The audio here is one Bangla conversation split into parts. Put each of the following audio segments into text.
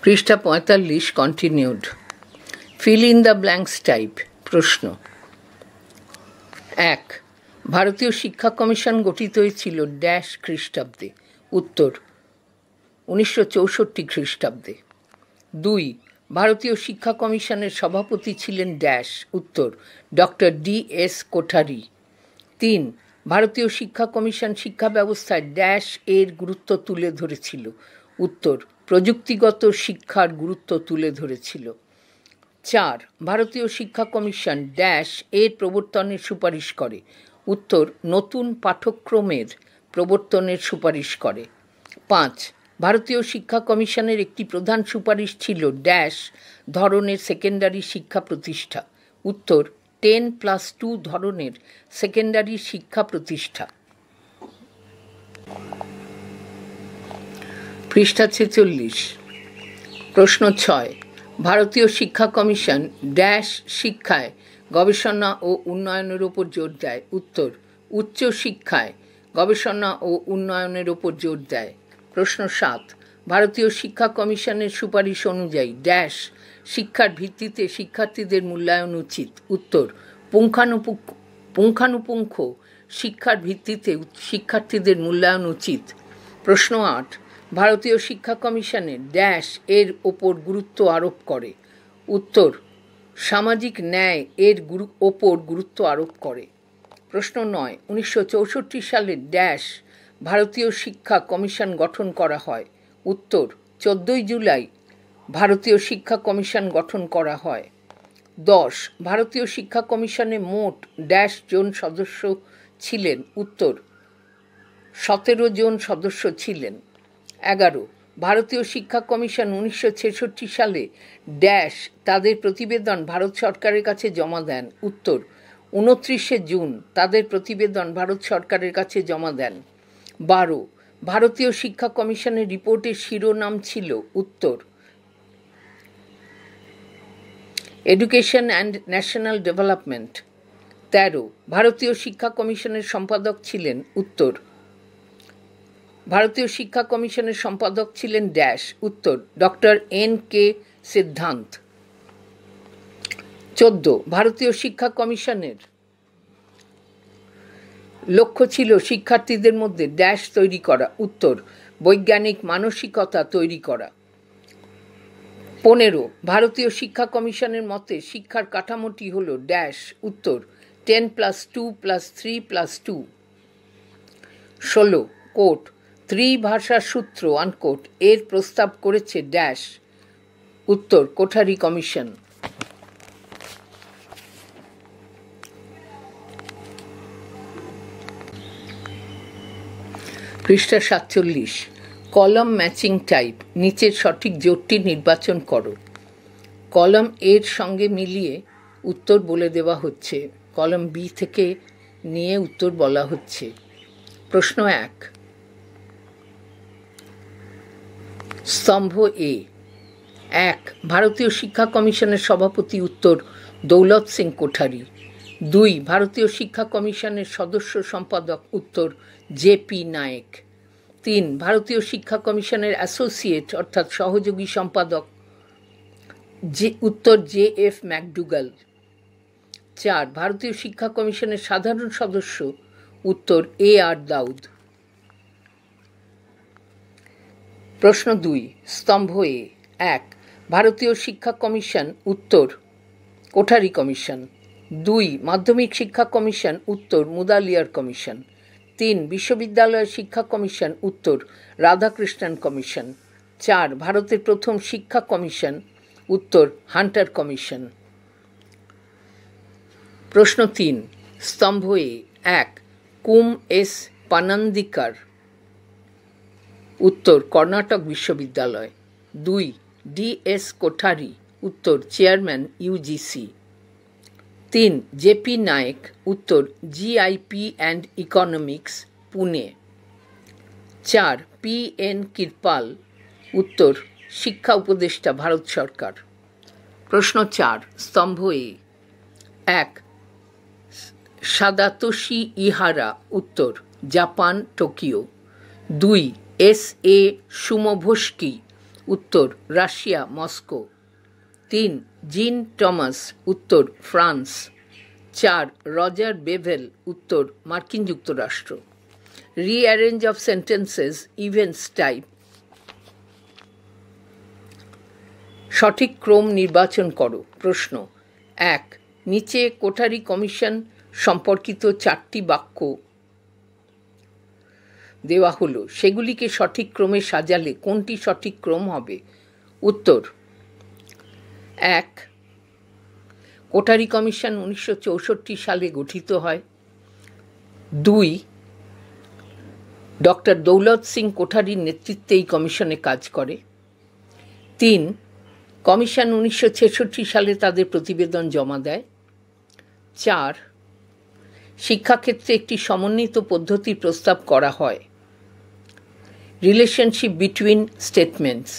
পৃষ্ঠা ৪৫ continued. Fill in the blanks type. প্রশ্ন ১. ভারতীয় শিক্ষা কমিশন গঠিত হয়েছিল ড্যাশ খ্রিস্টাব্দে? উত্তর ১৯৬৪ খ্রিস্টাব্দে। ২. ভারতীয় শিক্ষা কমিশনের সভাপতি ছিলেন ড্যাশ? উত্তর ডক্টর ডি.এস. কোঠারি। ৩. ভারতীয় শিক্ষা কমিশন শিক্ষা ব্যবস্থায় ড্যাশ এর গুরুত্ব তুলে ধরেছিল? উত্তর প্রযুক্তিগত শিক্ষার গুরুত্ব তুলে ধরেছিল। ৪. ভারতীয় শিক্ষা কমিশন ড্যাশ এর প্রবর্তনের সুপারিশ করে? উত্তর নতুন পাঠ্যক্রমের প্রবর্তনের সুপারিশ করে। ৫. ভারতীয় শিক্ষা কমিশনের একটি প্রধান সুপারিশ ছিল ড্যাশ ধরনের সেকেন্ডারি শিক্ষা প্রতিষ্ঠা? উত্তর 10+2 ধরনের সেকেন্ডারি শিক্ষা প্রতিষ্ঠা। পৃষ্ঠা ৪৬। প্রশ্ন ৬. ভারতীয় শিক্ষা কমিশন ড্যাশ শিক্ষায় গবেষণা ও উন্নয়নের ওপর জোর দেয়? উত্তর উচ্চ শিক্ষায় গবেষণা ও উন্নয়নের ওপর জোর দেয়। প্রশ্ন ৭. ভারতীয় শিক্ষা কমিশনের সুপারিশ অনুযায়ী ড্যাশ শিক্ষার ভিত্তিতে শিক্ষার্থীদের মূল্যায়ন উচিত? উত্তর পুঙ্খানুপুঙ্খ শিক্ষার ভিত্তিতে শিক্ষার্থীদের মূল্যায়ন উচিত। প্রশ্ন ৮. ভারতীয় শিক্ষা কমিশনে ড্যাশ এর ওপর গুরুত্ব আরোপ করে? উত্তর সামাজিক ন্যায় এর ওপর গুরুত্ব আরোপ করে। প্রশ্ন ৯. ১৯৬৪ সালে ড্যাশ ভারতীয় শিক্ষা কমিশন গঠন করা হয়? উত্তর ১৪ জুলাই ভারতীয় শিক্ষা কমিশন গঠন করা হয়। ১০. ভারতীয় শিক্ষা কমিশনে মোট ড্যাশ জন সদস্য ছিলেন? উত্তর ১৭ জন সদস্য ছিলেন। ১১. ভারতীয় শিক্ষা কমিশন ১৯৬৬ সালে ড্যাশ তাদের প্রতিবেদন ভারত সরকারের কাছে জমা দেন? উত্তর ২৯ জুন তাদের প্রতিবেদন ভারত সরকারের কাছে জমা দেন। ১২. ভারতীয় শিক্ষা কমিশনের রিপোর্টের শিরোনাম ছিল? উত্তর এডুকেশন অ্যান্ড ন্যাশনাল ডেভেলপমেন্ট। ১৩. ভারতীয় শিক্ষা কমিশনের সম্পাদক ছিলেন? উত্তর ভারতীয় শিক্ষা কমিশনের সম্পাদক ছিলেন ড্যাশ? উত্তর ডক্টর এন.কে. সিদ্ধান্ত। ১৪. ভারতীয় শিক্ষা কমিশনের লক্ষ্য ছিল শিক্ষার্থীদের মধ্যে ড্যাশ তৈরি করা? উত্তর বৈজ্ঞানিক মানসিকতা তৈরি করা। ১৫. ভারতীয় শিক্ষা কমিশনের মতে শিক্ষার কাঠামোটি হল ড্যাশ? উত্তর 10+2+3+2। ১৬. কোট ত্রিভাষা সূত্র আনকোট এর প্রস্তাব করেছে ড্যাশ? উত্তর কোঠারি কমিশন। পৃষ্ঠা ৪৭। Column matching type. নিচের সঠিক জোটটি নির্বাচন করো। কলাম এর সঙ্গে মিলিয়ে উত্তর বলে দেওয়া হচ্ছে, কলাম বি থেকে নিয়ে উত্তর বলা হচ্ছে। প্রশ্ন ১. স্তম্ভ এ। ১. ভারতীয় শিক্ষা কমিশনের সভাপতি? উত্তর দৌলত সিং কোঠারি। ২. ভারতীয় শিক্ষা কমিশনের সদস্য সম্পাদক? উত্তর জে.পি. নায়েক। ৩. ভারতীয় শিক্ষা কমিশনের অ্যাসোসিয়েট অর্থাৎ সহযোগী সম্পাদক? উত্তর জে.এফ. ম্যাকডুগাল। ৪. ভারতীয় শিক্ষা কমিশনের সাধারণ সদস্য? উত্তর এ.আর. দাউদ। প্রশ্ন ২. স্তম্ভ এ। ১. ভারতীয় শিক্ষা কমিশন? উত্তর কোঠারি কমিশন। ২. মাধ্যমিক শিক্ষা কমিশন? উত্তর মুদালিয়ার কমিশন। ৩. বিশ্ববিদ্যালয় শিক্ষা কমিশন? উত্তর রাধাকৃষ্ণন কমিশন। ৪. ভারতের প্রথম শিক্ষা কমিশন? উত্তর হান্টার কমিশন। প্রশ্ন ৩. স্তম্ভ এ। ১. কুম এস পানান্দিকার? উত্তর কর্ণাটক বিশ্ববিদ্যালয়। ২. ডি.এস. কোঠারি? উত্তর চেয়ারম্যান ইউজিসি। ৩. জে.পি. নায়েক? উত্তর GIP and economics, Pune. ৪. P N. Kripal? উত্তর শিক্ষা উপদেষ্টা, ভারত সরকার। প্রশ্ন ৪. স্তম্ভ এ। ১. সাদাতোশি ইহারা? উত্তর জাপান, টোকিও। ২. এস.এ. সুমোভস্কি? উত্তর রাশিয়া, মস্কো। 3. জিন টমাস, উত্তর ফ্রান্স। 4. রজার বেভেল, উত্তর মার্কিন যুক্তরাষ্ট্র। Rearrange of sentences, events type. সঠিক ক্রম নির্বাচন করো। প্রশ্ন 1. নিচে কোঠারি কমিশন সম্পর্কিত 4টি বাক্য দেওয়া হলো, সেগুলিকে সঠিক ক্রমে সাজালে কোনটি সঠিক ক্রম হবে? উত্তর 1. কোঠারি কমিশন 1964 সালে গঠিত হয়। 2. ডক্টর দৌলত সিং কোঠারির নেতৃত্বে এই কমিশনে কাজ করে। 3. কমিশন 1966 সালে তাদের প্রতিবেদন জমা দেয়। 4. শিক্ষাক্ষেত্রে একটি সমন্বিত পদ্ধতির প্রস্তাব করা হয়। রিলেশনশিপ বিটুইন স্টেটমেন্টস,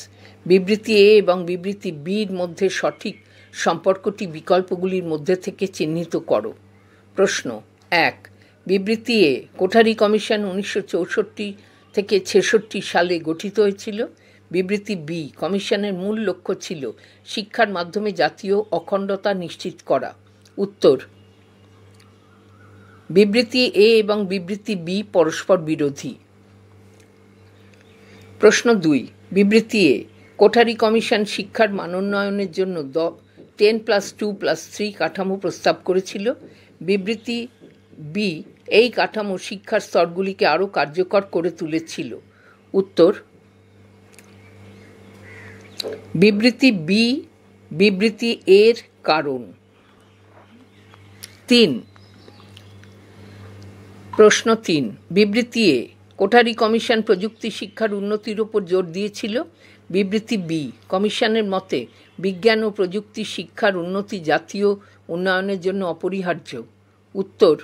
বিবৃতি এ এবং বিবৃতি বির মধ্যে সঠিক সম্পর্কটি বিকল্পগুলির মধ্যে থেকে চিহ্নিত করো। প্রশ্ন 1. বিবৃতি এ কোঠারি কমিশন 1964 থেকে 66 সালে গঠিত হয়েছিল। বিবৃতি বি কমিশনের মূল লক্ষ্য ছিল শিক্ষার মাধ্যমে জাতীয় অখণ্ডতা নিশ্চিত করা। উত্তর বিবৃতি এ এবং বিবৃতি বি পরস্পর বিরোধী। প্রশ্ন 2. বিবৃতি এ কোঠারি কমিশন শিক্ষার মানোন্নয়নের জন্য 10+2+3 কাঠামো প্রস্তাব করেছিল। বিবৃতি বি এই কাঠামো শিক্ষার স্তরগুলিকে আরও কার্যকর করে তুলেছিল। উত্তর বিবৃতি বি বিবৃতি এর কারণ। 3. প্রশ্ন 3. বিবৃতি এ কোঠারি কমিশন প্রযুক্তি শিক্ষার উন্নতির উপর জোর দিয়েছিল। বিবৃতি বি কমিশনের মতে বিজ্ঞান ও প্রযুক্তি শিক্ষার উন্নতি জাতীয় উন্নয়নের জন্য অপরিহার্য। উত্তর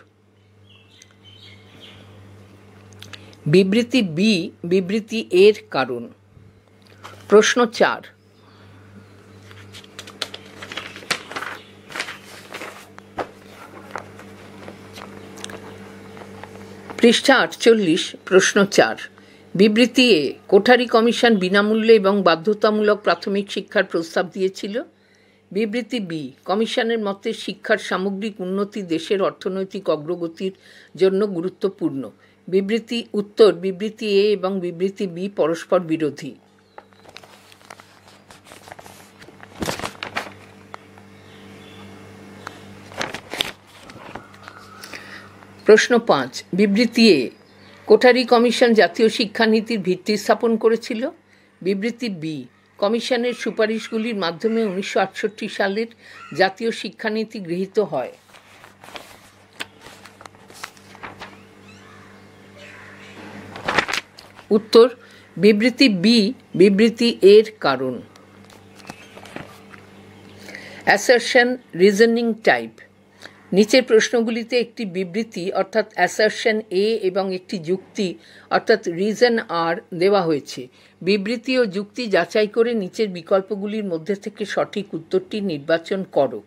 বিবৃতি বি বিবৃতি এর কারণ। প্রশ্ন 4. পৃষ্ঠা 48, প্রশ্ন 4. বিবৃতি এ কোঠারি কমিশন বিনামূল্যে এবং বাধ্যতামূলক প্রাথমিক শিক্ষার প্রস্তাব দিয়েছিল। বিবৃতি বি কমিশনের মতে শিক্ষার সামগ্রিক উন্নতি দেশের অর্থনৈতিক অগ্রগতির জন্য গুরুত্বপূর্ণ। উত্তর বিবৃতি এ এবং বিবৃতি বি পরস্পর বিরোধী। প্রশ্ন 5. বিবৃতি এ কোঠারি কমিশন জাতীয় শিক্ষানীতির ভিত্তি স্থাপন করেছিল। বিবৃতি বি কমিশনের সুপারিশগুলির মাধ্যমে 1968 সালের জাতীয় শিক্ষানীতি গৃহীত হয়। উত্তর বিবৃতি বি বিবৃতি এর কারণ। Assertion reasoning type. নিচের প্রশ্নগুলিতে একটি বিবৃতি অর্থাৎ অ্যাসারশন এ এবং একটি যুক্তি অর্থাৎ রিজন আর দেওয়া হয়েছে। বিবৃতি ও যুক্তি যাচাই করে নিচের বিকল্পগুলির মধ্যে থেকে সঠিক উত্তরটি নির্বাচন করো।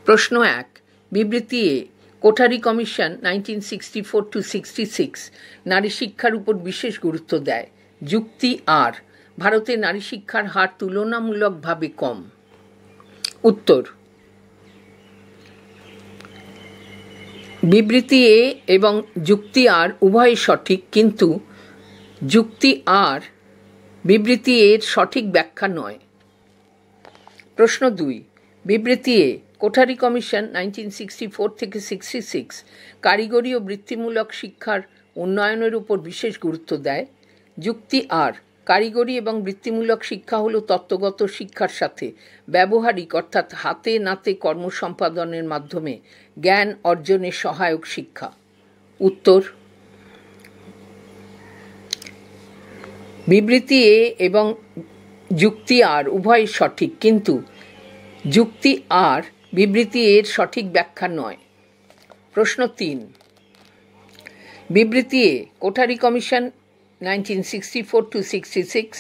প্রশ্ন 1. বিবৃতি এ কোঠারি কমিশন 1964-66 নারী শিক্ষার উপর বিশেষ গুরুত্ব দেয়। যুক্তি আর ভারতে নারী শিক্ষার হার তুলনামূলকভাবে কম। উত্তর বিবৃতি এ এবং যুক্তি আর উভয়ই সঠিক, কিন্তু যুক্তি আর বিবৃতি এর সঠিক ব্যাখ্যা নয়। প্রশ্ন 2. বিবৃতি এ কোঠারি কমিশন 1964-66 কারিগরি ও বৃত্তিমূলক শিক্ষার উন্নয়নের উপর বিশেষ গুরুত্ব দেয়। যুক্তি আর কারিগরি এবং বৃত্তিমূলক শিক্ষা হল তত্ত্বগত শিক্ষার সাথে ব্যবহারিক অর্থাৎ হাতে নাতে কর্মসম্পাদনের মাধ্যমে জ্ঞান অর্জনের সহায়ক শিক্ষা। উত্তর বিবৃতি এ এবং যুক্তি আর উভয়ই সঠিক, কিন্তু যুক্তি আর বিবৃতি এর সঠিক ব্যাখ্যা নয়। প্রশ্ন 3. বিবৃতি এ কোঠারি কমিশন 1964-66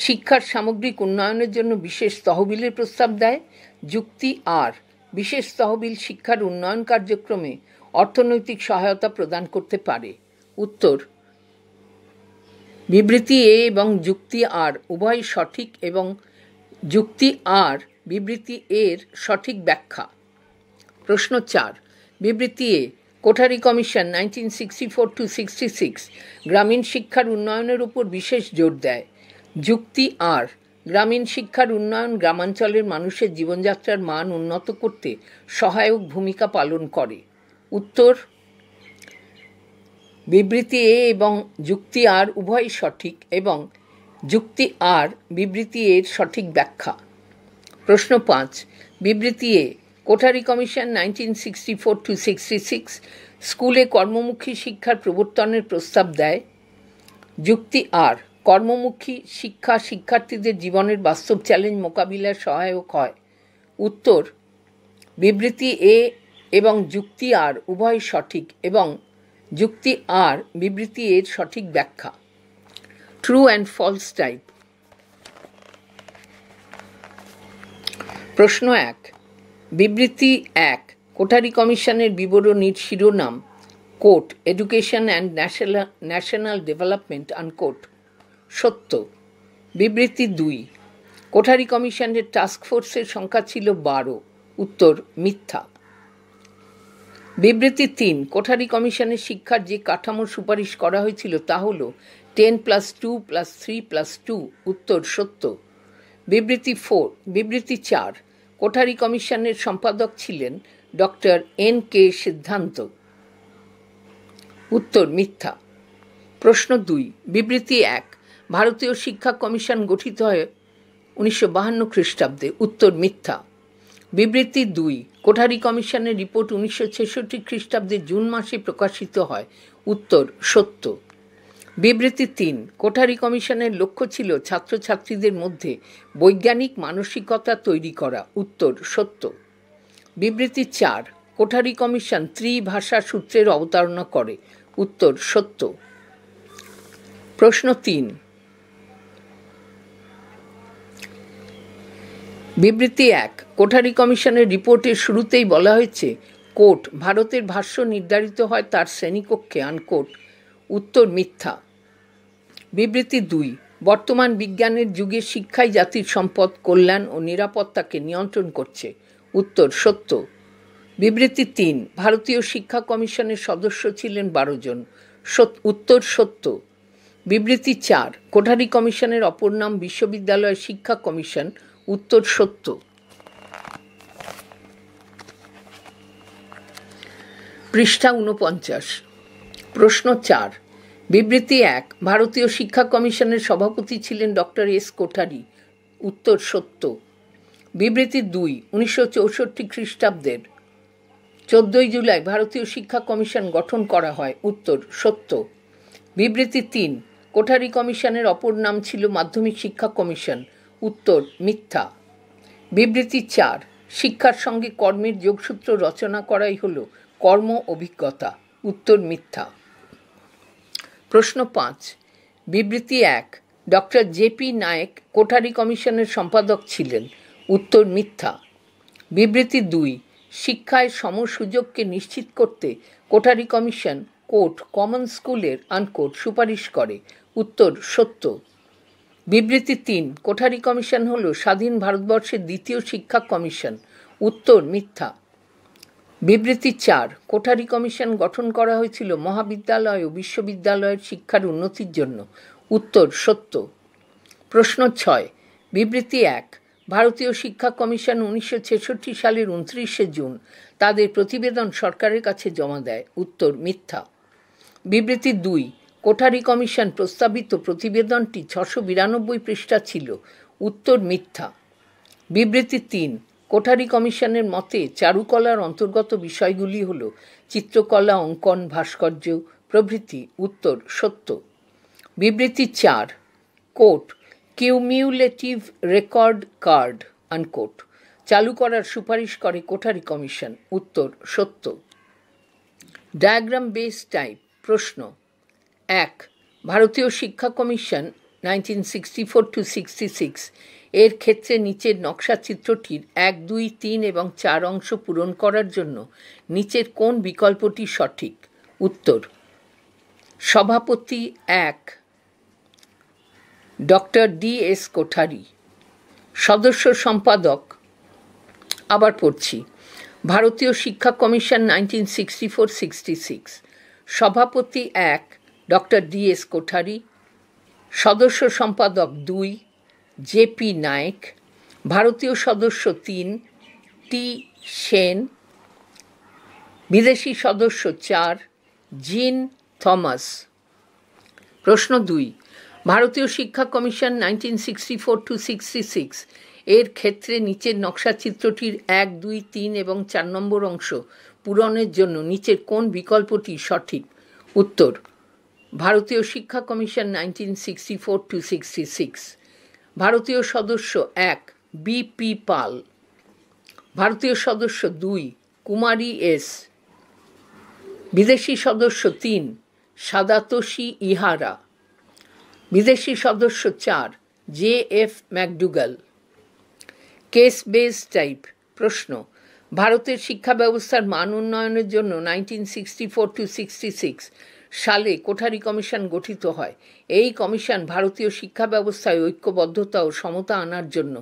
শিক্ষার সামগ্রিক উন্নয়নের জন্য বিশেষ তহবিলের প্রস্তাব দেয়। যুক্তি আর বিশেষ তহবিল শিক্ষার উন্নয়ন কার্যক্রমে অর্থনৈতিক সহায়তা প্রদান করতে পারে। উত্তর বিবৃতি এ এবং যুক্তি আর উভয় সঠিক এবং যুক্তি আর বিবৃতি এর সঠিক ব্যাখ্যা। প্রশ্ন 4, বিবৃতি এ কোঠারি কমিশন 1964-66 গ্রামীণ শিক্ষার উন্নয়নের উপর বিশেষ জোর দেয়। যুক্তি আর গ্রামীণ শিক্ষার উন্নয়ন গ্রামাঞ্চলের মানুষের জীবনযাত্রার মান উন্নত করতে সহায়ক ভূমিকা পালন করে। উত্তর, বিবৃতি এ এবং যুক্তি আর উভয় সঠিক এবং যুক্তি আর বিবৃতি এর সঠিক ব্যাখ্যা। প্রশ্ন 5, বিবৃতি এ কোঠারি কমিশন 1964-66 স্কুলে কর্মমুখী শিক্ষার প্রবর্তনের প্রস্তাব দেয়। যুক্তি আর কর্মমুখী শিক্ষা শিক্ষার্থীদের জীবনের বাস্তব চ্যালেঞ্জ মোকাবিলায় সহায়ক হয়। উত্তর, বিবৃতি এ এবং যুক্তি আর উভয় সঠিক এবং যুক্তি আর বিবৃতি এর সঠিক ব্যাখ্যা। True and false type. প্রশ্ন 1, বিবৃতি 1 কোঠারি কমিশনের বিবরণীর শিরোনাম quote education and national development unquote সত্য। বিবৃতি 2 কোঠারি কমিশনের টাস্কফোর্সের সংখ্যা ছিল 12। উত্তর, মিথ্যা। বিবৃতি 3 কোঠারি কমিশনের শিক্ষার যে কাঠামোর সুপারিশ করা হয়েছিল তা হল 10+2+3+2। উত্তর, সত্য। বিবৃতি 4 কোঠারি কমিশনের সম্পাদক ছিলেন ডক্টর N.K. সিদ্ধান্ত। উত্তর, মিথ্যা। প্রশ্ন 2, বিবৃতি 1 ভারতীয় শিক্ষা কমিশন গঠিত হয় 1952 খ্রিস্টাব্দে। উত্তর, মিথ্যা। বিবৃতি 2 কোঠারি কমিশনের রিপোর্ট 1966 খ্রিস্টাব্দে জুন মাসে প্রকাশিত হয়। উত্তর, সত্য। বিবৃতি 3 কোঠারি কমিশনের লক্ষ্য ছিল ছাত্রছাত্রীদের মধ্যে বৈজ্ঞানিক মানসিকতা তৈরি করা। উত্তর, সত্য। বিবৃতি 4 কোঠারি কমিশন ত্রিভাষা সূত্রের অবতারণা করে। উত্তর, সত্য। প্রশ্ন 3, বিবৃতি 1 কোঠারি কমিশনের রিপোর্টের শুরুতেই বলা হয়েছে কোট ভারতের ভাষ্য নির্ধারিত হয় তার শ্রেণীকক্ষে আনকোট। উত্তর, মিথ্যা। বিবৃতি 2 বর্তমান বিজ্ঞানের যুগে শিক্ষাই জাতির সম্পদ, কল্যাণ ও নিরাপত্তাকে নিয়ন্ত্রণ করছে। উত্তর, সত্য। বিবৃতি 3 ভারতীয় শিক্ষা কমিশনের সদস্য ছিলেন 12 জন। উত্তর, সত্য। বিবৃতি 4 কোঠারি কমিশনের অপর নাম বিশ্ববিদ্যালয় শিক্ষা কমিশন। উত্তর, সত্য। পৃষ্ঠা 49। প্রশ্ন 4, বিবৃতি 1 ভারতীয় শিক্ষা কমিশনের সভাপতি ছিলেন ডক্টর এস কোঠারি। উত্তর, সত্য। বিবৃতি 2 1964 খ্রিস্টাব্দের 14 জুলাই ভারতীয় শিক্ষা কমিশন গঠন করা হয়। উত্তর, সত্য। বিবৃতি 3 কোঠারি কমিশনের অপর নাম ছিল মাধ্যমিক শিক্ষা কমিশন। উত্তর, মিথ্যা। বিবৃতি 4 শিক্ষার সঙ্গে কর্মের যোগসূত্র রচনা করাই হল কর্ম অভিজ্ঞতা। উত্তর, মিথ্যা। প্রশ্ন 5, বিবৃতি 1 ডক্টর জে.পি. নায়েক কোঠারি কমিশনের সম্পাদক ছিলেন। উত্তর, মিথ্যা। বিবৃতি 2 শিক্ষায় সম সুযোগকে নিশ্চিত করতে কোঠারি কমিশন কোট কমন স্কুলের আনকোট সুপারিশ করে। উত্তর, সত্য। বিবৃতি 3 কোঠারি কমিশন হল স্বাধীন ভারতবর্ষের দ্বিতীয় শিক্ষা কমিশন। উত্তর, মিথ্যা। বিবৃতি 4 কোঠারি কমিশন গঠন করা হয়েছিল মহাবিদ্যালয় ও বিশ্ববিদ্যালয়ের শিক্ষার উন্নতির জন্য। উত্তর, সত্য। প্রশ্ন 6, বিবৃতি 1 ভারতীয় শিক্ষা কমিশন 1966 সালের 29শে জুন তাদের প্রতিবেদন সরকারের কাছে জমা দেয়। উত্তর, মিথ্যা। বিবৃতি 2 কোঠারি কমিশন প্রস্তাবিত প্রতিবেদনটি 692 পৃষ্ঠা ছিল। উত্তর, মিথ্যা। বিবৃতি 3 কোঠারি কমিশনের মতে চারুকলার অন্তর্গত বিষয়গুলি হল চিত্রকলা, অঙ্কন, ভাস্কর্য প্রভৃতি। উত্তর, সত্য। বিবৃতি 4 coat cumulative record card unquote চালু করার সুপারিশ করে কোঠারি কমিশন। উত্তর, সত্য। Diagram base type. প্রশ্ন 1 ভারতীয় শিক্ষা কমিশন 1964-66 এর ক্ষেত্রে নিচের নকশা চিত্রটির 1, 2, 3 এবং 4 অংশ পূরণ করার জন্য নিচের কোন বিকল্পটি সঠিক? উত্তর, সভাপতি 1 ডক্টর D.S. কোঠারি। সদস্য সম্পাদক, আবার পড়ছি, ভারতীয় শিক্ষা কমিশন 1964-66। সভাপতি 1 ডক্টর D.S. কোঠারি। সদস্য সম্পাদক 2 J.P. নায়েক। ভারতীয় সদস্য 3 T. সেন। বিদেশি সদস্য 4 জিন থমাস। প্রশ্ন 2, ভারতীয় শিক্ষা কমিশন 1964-66 এর ক্ষেত্রে নিচের নকশাচিত্রটির 1, 2, 3 এবং 4 নম্বর অংশ পূরণের জন্য নিচের কোন বিকল্পটি সঠিক? উত্তর, ভারতীয় শিক্ষা কমিশন 1964-66। ভারতীয় সদস্য 1 B.P. পাল। ভারতীয় সদস্য 2 কুমারী এস। বিদেশি সদস্য 3 সাদাতোশি ইহারা। বিদেশি সদস্য 4 J.F. McDougall. Case base type. প্রশ্ন, ভারতের শিক্ষা ব্যবস্থার মান উন্নয়নের জন্য 1964-66 সালে কোঠারি কমিশন গঠিত হয়। এই কমিশন ভারতীয় শিক্ষা ব্যবস্থায় ঐক্যবদ্ধতা ও সমতা আনার জন্য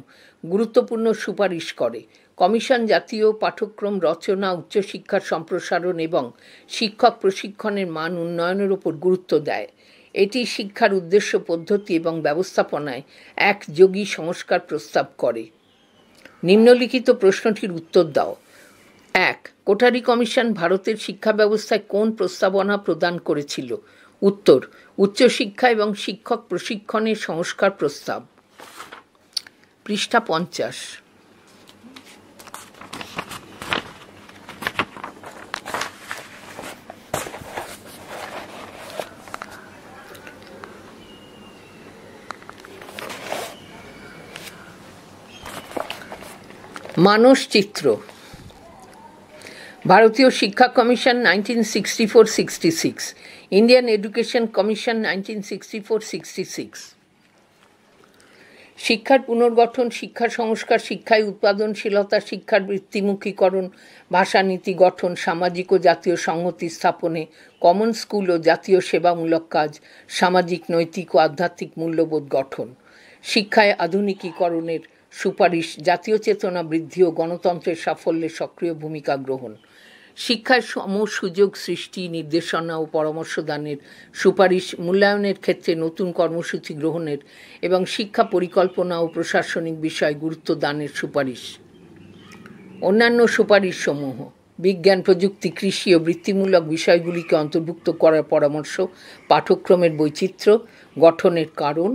গুরুত্বপূর্ণ সুপারিশ করে। কমিশন জাতীয় পাঠ্যক্রম রচনা, উচ্চশিক্ষার সম্প্রসারণ এবং শিক্ষক প্রশিক্ষণের মান উন্নয়নের উপর গুরুত্ব দেয়। এটি শিক্ষার উদ্দেশ্য, পদ্ধতি এবং ব্যবস্থাপনায় একযোগী সংস্কার প্রস্তাব করে। নিম্নলিখিত প্রশ্নটির উত্তর দাও। 1. কোঠারি কমিশন ভারতের শিক্ষা ব্যবস্থায় কোন প্রস্তাবনা প্রদান করেছিল? উত্তর, উচ্চশিক্ষা এবং শিক্ষক প্রশিক্ষণের সংস্কার প্রস্তাব। পৃষ্ঠা 50। মানসচিত্র। ভারতীয় শিক্ষা কমিশন 1964-66, ইন্ডিয়ান এডুকেশন কমিশন 1964-66। শিক্ষার পুনর্গঠন, শিক্ষা সংস্কার, শিক্ষায় উৎপাদনশীলতা, শিক্ষার বৃত্তিমুখীকরণ, ভাষানীতি গঠন, সামাজিক ও জাতীয় সংহতি স্থাপনে, কমন স্কুল ও জাতীয় সেবামূলক কাজ, সামাজিক, নৈতিক ও আধ্যাত্মিক মূল্যবোধ গঠন, শিক্ষায় আধুনিকীকরণের সুপারিশ, জাতীয় চেতনা বৃদ্ধি ও গণতন্ত্রের সাফল্যে সক্রিয় ভূমিকা গ্রহণ, শিক্ষায় সমসুযোগ সৃষ্টি, নির্দেশনা ও পরামর্শ দানের সুপারিশ, মূল্যায়নের ক্ষেত্রে নতুন কর্মসূচি গ্রহণের এবং শিক্ষা পরিকল্পনা ও প্রশাসনিক বিষয়ে গুরুত্ব দানের সুপারিশ। অন্যান্য সুপারিশসমূহ: বিজ্ঞান, প্রযুক্তি, কৃষি ও বৃত্তিমূলক বিষয়গুলিকে অন্তর্ভুক্ত করার পরামর্শ, পাঠ্যক্রমের বৈচিত্র্য গঠনের কারণ,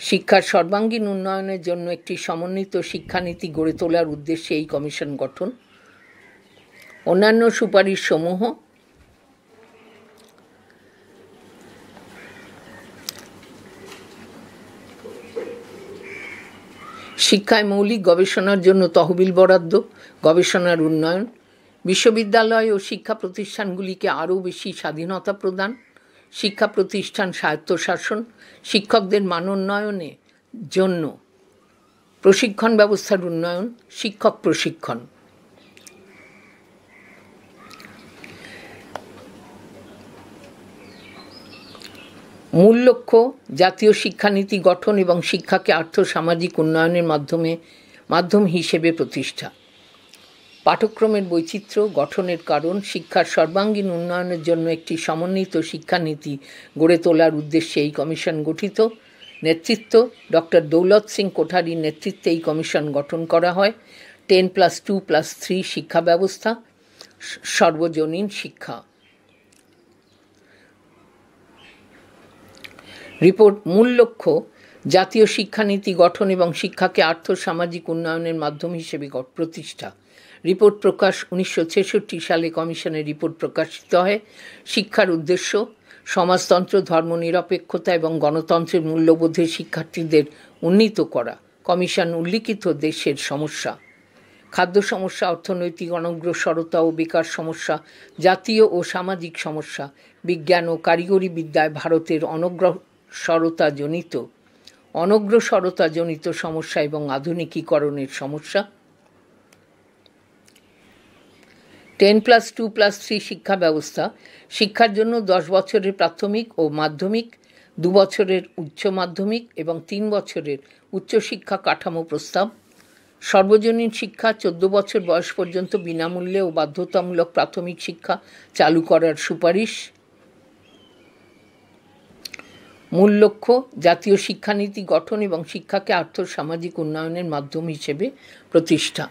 শিক্ষার সর্বাঙ্গীন উন্নয়নের জন্য একটি সমন্বিত শিক্ষানীতি গড়ে তোলার উদ্দেশ্যে এই কমিশন গঠন। অন্যান্য সুপারিশসমূহ: শিক্ষায় মৌলিক গবেষণার জন্য তহবিল বরাদ্দ, গবেষণার উন্নয়ন, বিশ্ববিদ্যালয় ও শিক্ষা প্রতিষ্ঠানগুলিকে আরও বেশি স্বাধীনতা প্রদান, শিক্ষা প্রতিষ্ঠান স্বায়ত্তশাসন, শিক্ষকদের মানোন্নয়নের জন্য প্রশিক্ষণ ব্যবস্থার উন্নয়ন, শিক্ষক প্রশিক্ষণ। মূল লক্ষ্য: জাতীয় শিক্ষানীতি গঠন এবং শিক্ষাকে আর্থ-সামাজিক উন্নয়নের মাধ্যম হিসেবে প্রতিষ্ঠা। পাঠ্যক্রমের বৈচিত্র্য গঠনের কারণ, শিক্ষার সর্বাঙ্গীন উন্নয়নের জন্য একটি সমন্বিত শিক্ষানীতি গড়ে তোলার উদ্দেশ্যে এই কমিশন গঠিত। নেতৃত্ব: ডক্টর দৌলত সিং কোঠারির নেতৃত্বে এই কমিশন গঠন করা হয়। 10+2+3 শিক্ষা ব্যবস্থা, সর্বজনীন শিক্ষা। রিপোর্ট: মূল লক্ষ্য: জাতীয় শিক্ষানীতি গঠন এবং শিক্ষাকে আর্থ-সামাজিক উন্নয়নের মাধ্যম হিসেবে প্রতিষ্ঠা। রিপোর্ট প্রকাশ: 1966 সালে কমিশনের রিপোর্ট প্রকাশিত হয়। শিক্ষার উদ্দেশ্য: সমাজতন্ত্র, ধর্মনিরপেক্ষতা এবং গণতন্ত্রের মূল্যবোধে শিক্ষার্থীদের উন্নীত করা। কমিশন উল্লিখিত দেশের সমস্যা: খাদ্য সমস্যা, অর্থনৈতিক অনগ্রসরতা ও বেকার সমস্যা, জাতীয় ও সামাজিক সমস্যা, বিজ্ঞান ও কারিগরি বিদ্যায় ভারতের অনগ্রসরতাজনিত সমস্যা এবং আধুনিকীকরণের সমস্যা। 10+2+3 শিক্ষা ব্যবস্থা, শিক্ষার জন্য 10 বছরের প্রাথমিক ও মাধ্যমিক, 2 বছরের উচ্চ মাধ্যমিক এবং 3 বছরের উচ্চশিক্ষা কাঠামো প্রস্তাব, সর্বজনীন শিক্ষা 14 বছর বয়স পর্যন্ত বিনামূল্যে ও বাধ্যতামূলক প্রাথমিক শিক্ষা চালু করার সুপারিশ। মূল লক্ষ্য জাতীয় শিক্ষানীতি গঠন এবং শিক্ষাকে আর্থ সামাজিক উন্নয়নের মাধ্যম হিসেবে প্রতিষ্ঠা।